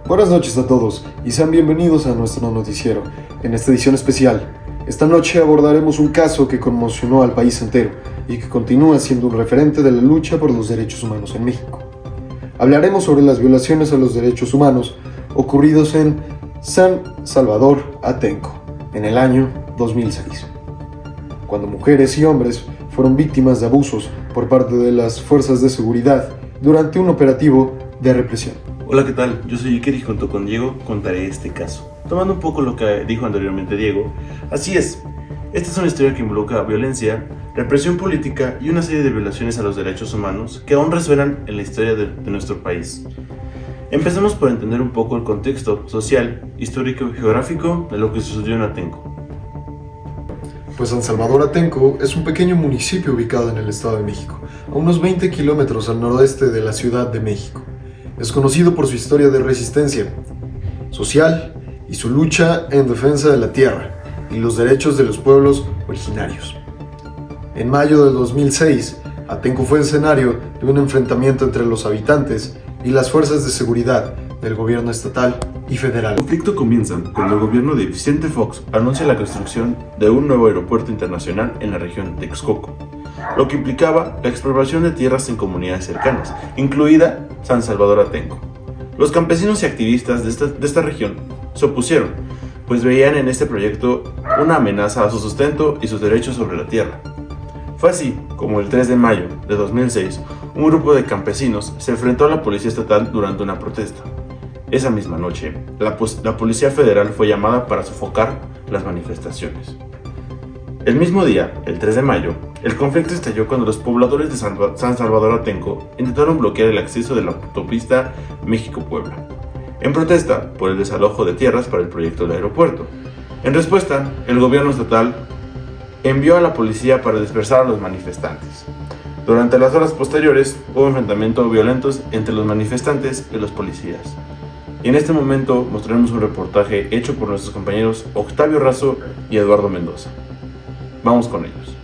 Buenas noches a todos y sean bienvenidos a nuestro noticiero. En esta edición especial, esta noche abordaremos un caso que conmocionó al país entero y que continúa siendo un referente de la lucha por los derechos humanos en México. Hablaremos sobre las violaciones a los derechos humanos ocurridos en San Salvador Atenco en el año 2006, cuando mujeres y hombres fueron víctimas de abusos por parte de las fuerzas de seguridad durante un operativo de represión. Hola, ¿qué tal? Yo soy Iker y junto con Diego contaré este caso. Tomando un poco lo que dijo anteriormente Diego, así es, esta es una historia que involucra violencia, represión política y una serie de violaciones a los derechos humanos que aún resuenan en la historia de nuestro país. Empecemos por entender un poco el contexto social, histórico y geográfico de lo que sucedió en Atenco. Pues San Salvador Atenco es un pequeño municipio ubicado en el Estado de México, a unos 20 kilómetros al noroeste de la Ciudad de México. Es conocido por su historia de resistencia social y su lucha en defensa de la tierra y los derechos de los pueblos originarios. En mayo de 2006, Atenco fue escenario de un enfrentamiento entre los habitantes y las fuerzas de seguridad del gobierno estatal y federal. El conflicto comienza cuando el gobierno de Vicente Fox anuncia la construcción de un nuevo aeropuerto internacional en la región de Texcoco, lo que implicaba la expropiación de tierras en comunidades cercanas, incluida San Salvador Atenco. Los campesinos y activistas de esta región se opusieron, pues veían en este proyecto una amenaza a su sustento y sus derechos sobre la tierra. Fue así como el 3 de mayo de 2006, un grupo de campesinos se enfrentó a la policía estatal durante una protesta. Esa misma noche, la Policía Federal fue llamada para sofocar las manifestaciones. El mismo día, el 3 de mayo, el conflicto estalló cuando los pobladores de San Salvador Atenco intentaron bloquear el acceso de la autopista México-Puebla, en protesta por el desalojo de tierras para el proyecto del aeropuerto. En respuesta, el gobierno estatal envió a la policía para dispersar a los manifestantes. Durante las horas posteriores, hubo enfrentamientos violentos entre los manifestantes y los policías. Y en este momento mostraremos un reportaje hecho por nuestros compañeros Octavio Razo y Eduardo Mendoza. Vamos con ellos.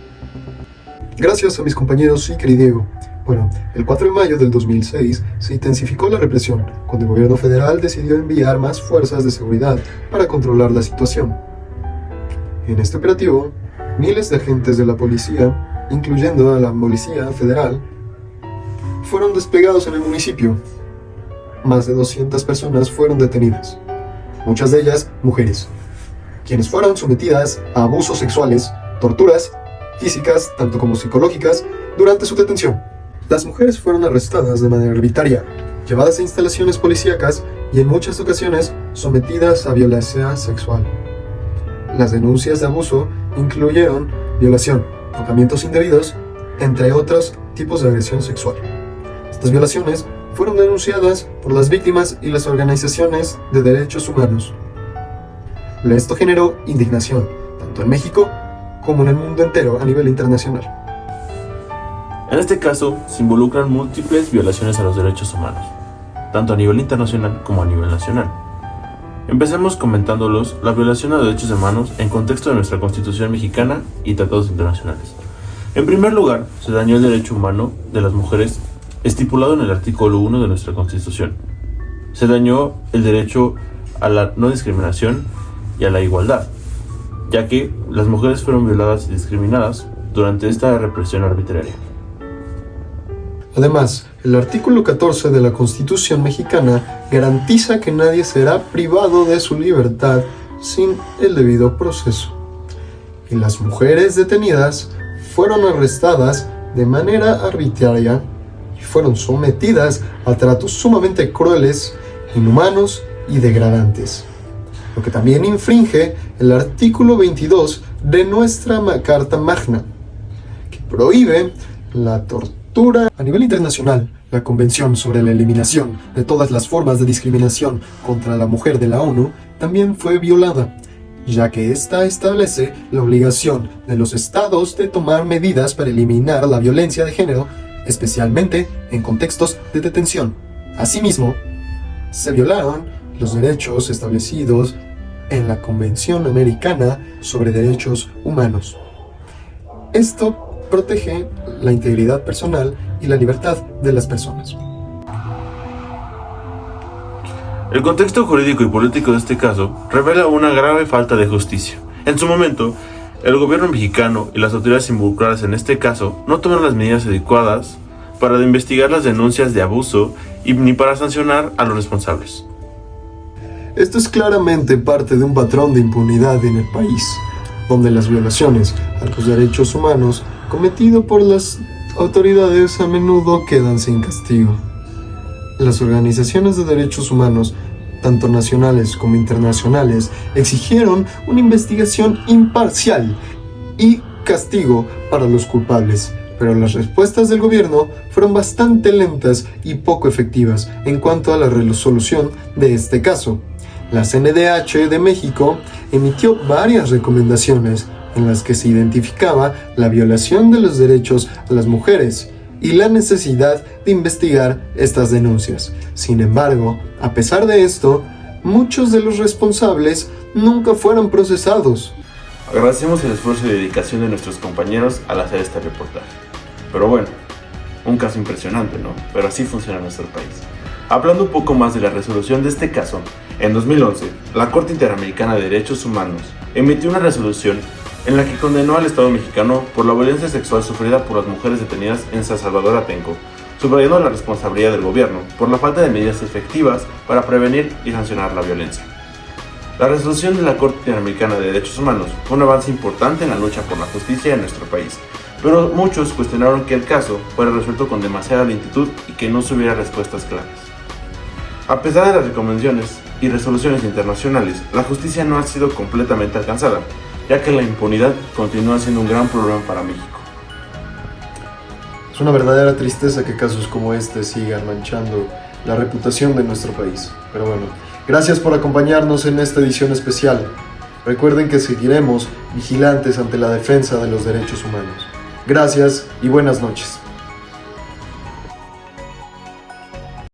Gracias a mis compañeros Iker y Diego. Bueno, el 4 de mayo del 2006 se intensificó la represión cuando el gobierno federal decidió enviar más fuerzas de seguridad para controlar la situación. En este operativo, miles de agentes de la policía, incluyendo a la Policía Federal, fueron desplegados en el municipio. Más de 200 personas fueron detenidas, muchas de ellas mujeres, quienes fueron sometidas a abusos sexuales, torturas físicas, tanto como psicológicas, durante su detención. Las mujeres fueron arrestadas de manera arbitraria, llevadas a instalaciones policíacas y en muchas ocasiones sometidas a violencia sexual. Las denuncias de abuso incluyeron violación, tocamientos indebidos, entre otros tipos de agresión sexual. Estas violaciones fueron denunciadas por las víctimas y las organizaciones de derechos humanos. Esto generó indignación, tanto en México como en el mundo entero a nivel internacional. En este caso, se involucran múltiples violaciones a los derechos humanos, tanto a nivel internacional como a nivel nacional. Empecemos comentándolos la violación a los derechos humanos en contexto de nuestra Constitución mexicana y tratados internacionales. En primer lugar, se dañó el derecho humano de las mujeres estipulado en el artículo 1 de nuestra Constitución. Se dañó el derecho a la no discriminación y a la igualdad, ya que las mujeres fueron violadas y discriminadas durante esta represión arbitraria. Además, el artículo 14 de la Constitución mexicana garantiza que nadie será privado de su libertad sin el debido proceso. Y las mujeres detenidas fueron arrestadas de manera arbitraria y fueron sometidas a tratos sumamente crueles, inhumanos y degradantes, lo que también infringe el artículo 22 de nuestra Carta Magna, que prohíbe la tortura. A nivel internacional, la Convención sobre la Eliminación de todas las formas de discriminación contra la mujer de la ONU también fue violada, ya que esta establece la obligación de los estados de tomar medidas para eliminar la violencia de género, especialmente en contextos de detención. Asimismo, se violaron los derechos establecidos en la Convención Americana sobre Derechos Humanos. Esto protege la integridad personal y la libertad de las personas. El contexto jurídico y político de este caso revela una grave falta de justicia. En su momento, el gobierno mexicano y las autoridades involucradas en este caso no tomaron las medidas adecuadas para investigar las denuncias de abuso ni para sancionar a los responsables. Esto es claramente parte de un patrón de impunidad en el país, donde las violaciones a los derechos humanos cometidas por las autoridades a menudo quedan sin castigo. Las organizaciones de derechos humanos, tanto nacionales como internacionales, exigieron una investigación imparcial y castigo para los culpables, pero las respuestas del gobierno fueron bastante lentas y poco efectivas en cuanto a la resolución de este caso. La CNDH de México emitió varias recomendaciones en las que se identificaba la violación de los derechos a las mujeres y la necesidad de investigar estas denuncias. Sin embargo, a pesar de esto, muchos de los responsables nunca fueron procesados. Agradecemos el esfuerzo y dedicación de nuestros compañeros al hacer este reportaje. Pero bueno, un caso impresionante, ¿no? Pero así funciona nuestro país. Hablando un poco más de la resolución de este caso, en 2011, la Corte Interamericana de Derechos Humanos emitió una resolución en la que condenó al Estado mexicano por la violencia sexual sufrida por las mujeres detenidas en San Salvador Atenco, subrayando la responsabilidad del gobierno por la falta de medidas efectivas para prevenir y sancionar la violencia. La resolución de la Corte Interamericana de Derechos Humanos fue un avance importante en la lucha por la justicia en nuestro país, pero muchos cuestionaron que el caso fuera resuelto con demasiada lentitud y que no se hubiera respuestas claras. A pesar de las recomendaciones y resoluciones internacionales, la justicia no ha sido completamente alcanzada, ya que la impunidad continúa siendo un gran problema para México. Es una verdadera tristeza que casos como este sigan manchando la reputación de nuestro país. Pero bueno, gracias por acompañarnos en esta edición especial. Recuerden que seguiremos vigilantes ante la defensa de los derechos humanos. Gracias y buenas noches.